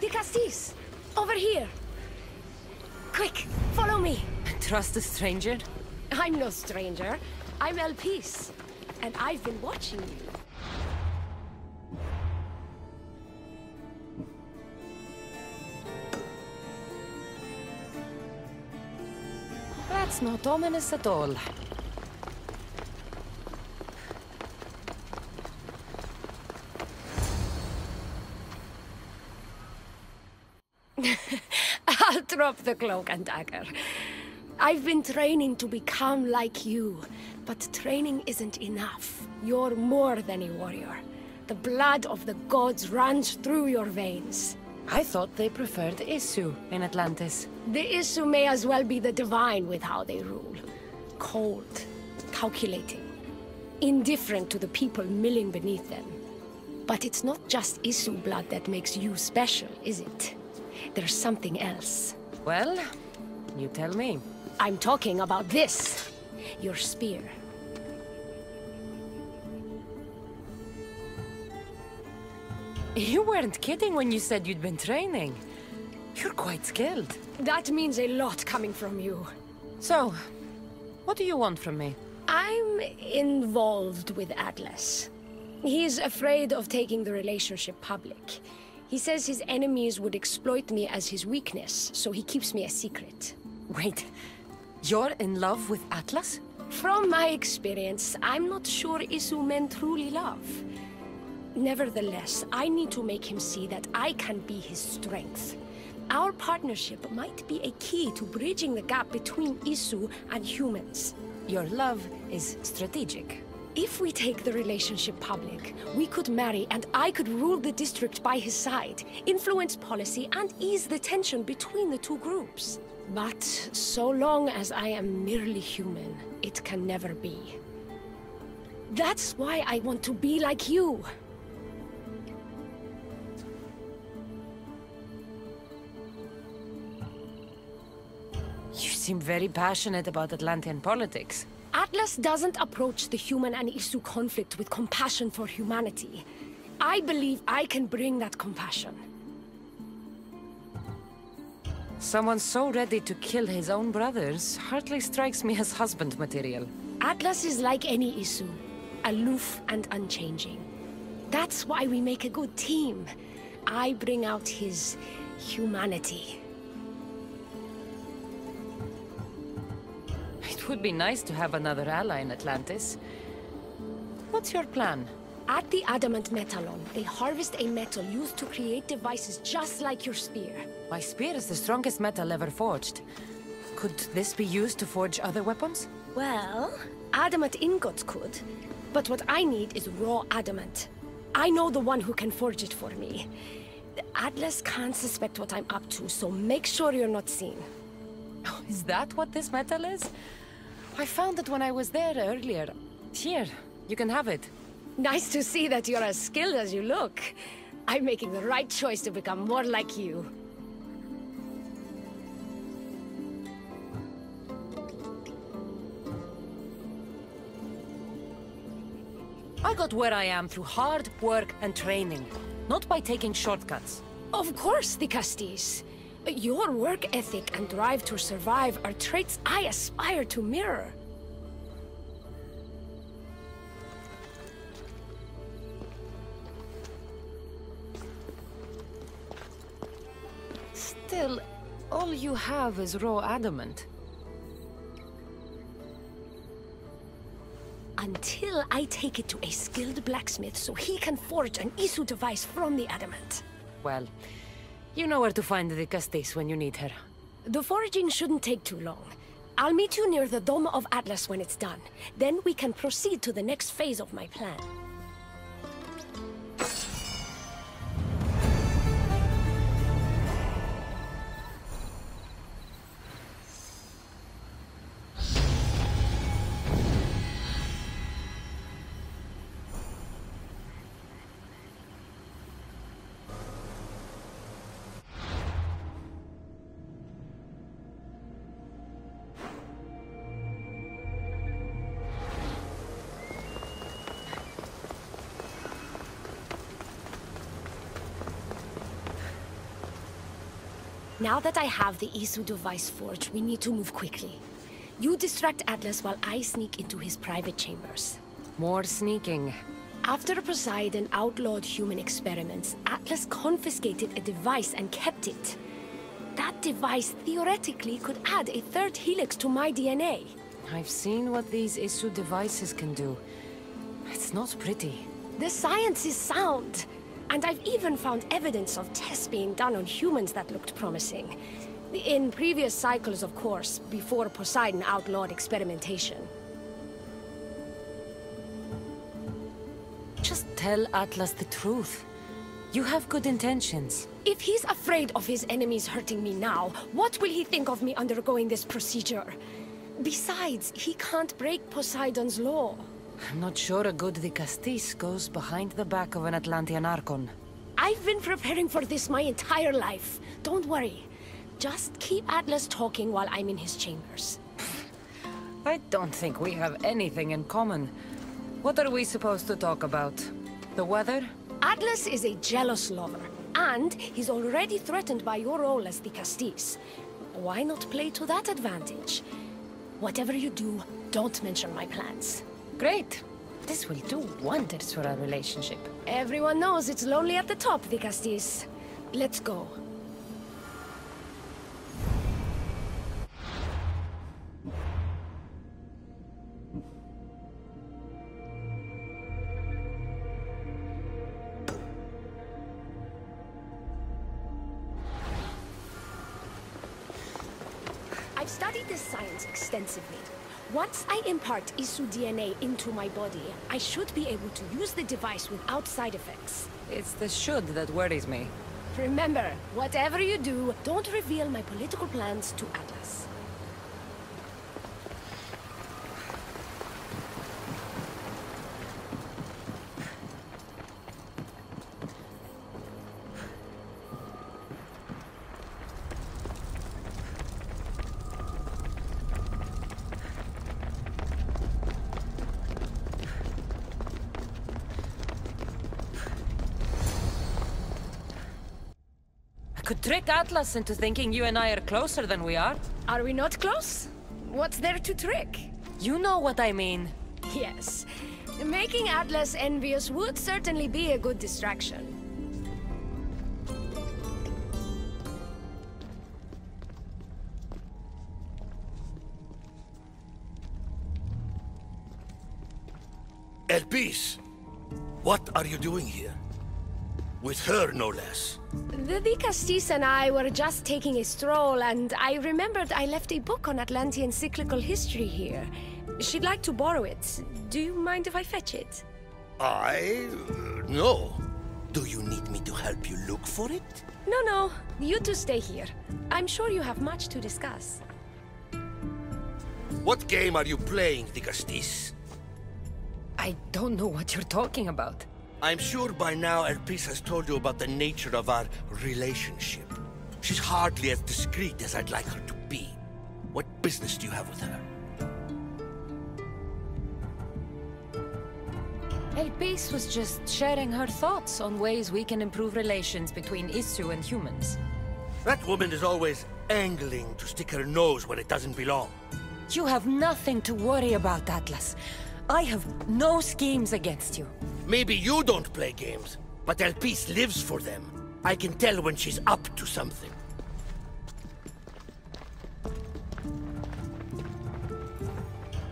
Castis! Over here! Quick, follow me! Trust a stranger? I'm no stranger. I'm El Peace. And I've been watching you. That's not ominous at all. I'll drop the cloak and dagger. I've been training to become like you, but training isn't enough. You're more than a warrior. The blood of the gods runs through your veins. I thought they preferred Isu in Atlantis. The Isu may as well be the divine with how they rule. Cold, calculating, indifferent to the people milling beneath them. But it's not just Isu blood that makes you special, is it? There's something else. Well, you tell me. I'm talking about this. Your spear. You weren't kidding when you said you'd been training. You're quite skilled. That means a lot coming from you. So, what do you want from me? I'm involved with Atlas. He's afraid of taking the relationship public. He says his enemies would exploit me as his weakness, so he keeps me a secret. Wait, you're in love with Atlas? From my experience, I'm not sure Isu men truly love. Nevertheless, I need to make him see that I can be his strength. Our partnership might be a key to bridging the gap between Isu and humans. Your love is strategic. If we take the relationship public, we could marry and I could rule the district by his side, influence policy and ease the tension between the two groups. But so long as I am merely human, it can never be. That's why I want to be like you. You seem very passionate about Atlantean politics. Atlas doesn't approach the human and Isu conflict with compassion for humanity. I believe I can bring that compassion. Someone so ready to kill his own brothers hardly strikes me as husband material. Atlas is like any Isu, aloof and unchanging. That's why we make a good team. I bring out his humanity. It would be nice to have another ally in Atlantis. What's your plan? At the Adamant Metallon, they harvest a metal used to create devices just like your spear. My spear is the strongest metal ever forged. Could this be used to forge other weapons? Well, adamant ingots could. But what I need is raw adamant. I know the one who can forge it for me. Atlas can't suspect what I'm up to, so make sure you're not seen. Oh, is that what this metal is? I found it when I was there earlier. Here, you can have it. Nice to see that you're as skilled as you look. I'm making the right choice to become more like you. I got where I am through hard work and training, not by taking shortcuts. Of course, the Castis. Your work ethic and drive to survive are traits I aspire to mirror. Still, all you have is raw adamant. Until I take it to a skilled blacksmith so he can forge an Isu device from the adamant. Well, you know where to find the Castis when you need her. The foraging shouldn't take too long. I'll meet you near the Dome of Atlas when it's done. Then we can proceed to the next phase of my plan. Now that I have the Isu device forged, we need to move quickly. You distract Atlas while I sneak into his private chambers. More sneaking. After Poseidon outlawed human experiments, Atlas confiscated a device and kept it. That device theoretically could add a third helix to my DNA. I've seen what these Isu devices can do. It's not pretty. The science is sound. And I've even found evidence of tests being done on humans that looked promising. In previous cycles, of course, before Poseidon outlawed experimentation. Just tell Atlas the truth. You have good intentions. If he's afraid of his enemies hurting me now, what will he think of me undergoing this procedure? Besides, he can't break Poseidon's law. I'm not sure a good Dicastis goes behind the back of an Atlantean Archon. I've been preparing for this my entire life. Don't worry. Just keep Atlas talking while I'm in his chambers. I don't think we have anything in common. What are we supposed to talk about? The weather? Atlas is a jealous lover, and he's already threatened by your role as Dicastis. Why not play to that advantage? Whatever you do, don't mention my plans. Great. This will do wonders for our relationship. Everyone knows it's lonely at the top, Dicastis. Let's go. I've studied this science extensively. Once I impart Isu DNA into my body, I should be able to use the device without side effects. It's the should that worries me. Remember, whatever you do, don't reveal my political plans to Atlas. Could trick Atlas into thinking you and I are closer than we are. Are we not close? What's there to trick? You know what I mean. Yes. Making Atlas envious would certainly be a good distraction. Elpis, what are you doing here? With her, no less. The Dicastis and I were just taking a stroll, and I remembered I left a book on Atlantean cyclical history here. She'd like to borrow it. Do you mind if I fetch it? No. Do you need me to help you look for it? No. You two stay here. I'm sure you have much to discuss. What game are you playing, Dicastis? I don't know what you're talking about. I'm sure by now Elpis has told you about the nature of our relationship. She's hardly as discreet as I'd like her to be. What business do you have with her? Elpis was just sharing her thoughts on ways we can improve relations between Isu and humans. That woman is always angling to stick her nose where it doesn't belong. You have nothing to worry about, Atlas. I have no schemes against you. Maybe you don't play games, but Elpis lives for them. I can tell when she's up to something.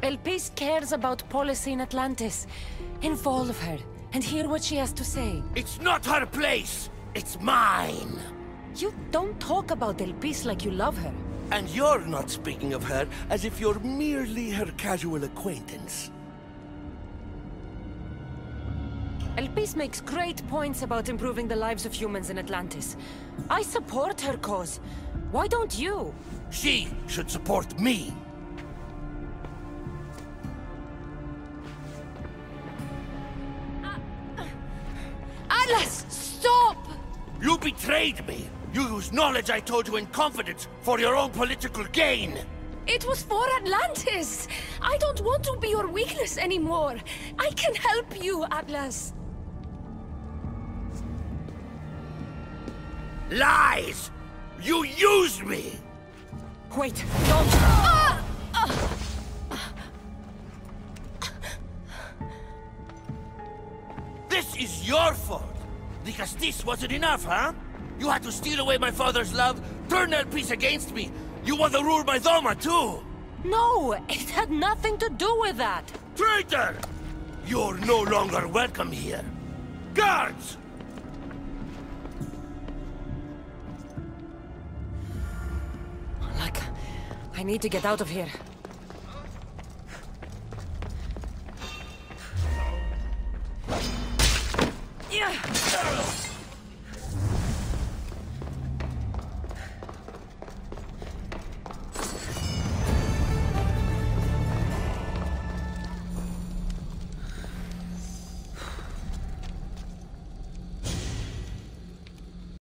Elpis cares about policy in Atlantis. Involve her, and hear what she has to say. It's not her place! It's mine! You don't talk about Elpis like you love her. And you're not speaking of her as if you're merely her casual acquaintance. Elpis makes great points about improving the lives of humans in Atlantis. I support her cause. Why don't you? She should support me. Atlas, stop! You betrayed me! You used knowledge I told you in confidence for your own political gain! It was for Atlantis! I don't want to be your weakness anymore. I can help you, Atlas. Lies! You used me! Wait, don't! This is your fault! Because this wasn't enough, huh? You had to steal away my father's love, turn El Piece against me! You want to rule my Doma, too! No, it had nothing to do with that! Traitor! You're no longer welcome here! Guards! Like, I need to get out of here.